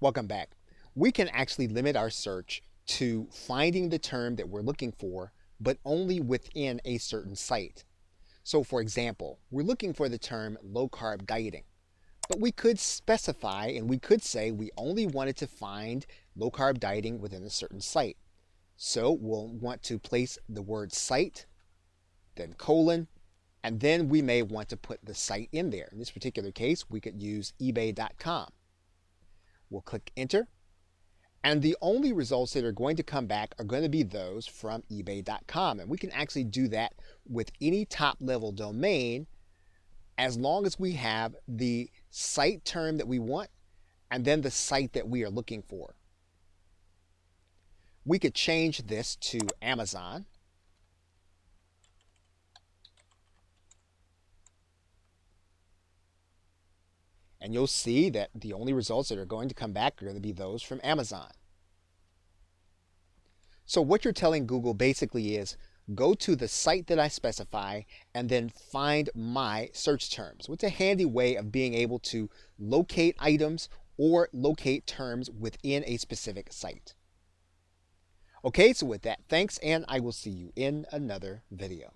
Welcome back. We can actually limit our search to finding the term that we're looking for, but only within a certain site. So for example, we're looking for the term low carb dieting, but we could specify and we could say we only wanted to find low carb dieting within a certain site. So we'll want to place the word site, then colon, and then we may want to put the site in there. In this particular case, we could use ebay.com. We'll click enter, and the only results that are going to come back are going to be those from ebay.com. And we can actually do that with any top level domain as long as we have the site term that we want and then the site that we are looking for. We could change this to Amazon. And you'll see that the only results that are going to come back are going to be those from Amazon. So what you're telling Google basically is go to the site that I specify and then find my search terms. It's a handy way of being able to locate items or locate terms within a specific site. Okay, so with that, thanks, and I will see you in another video.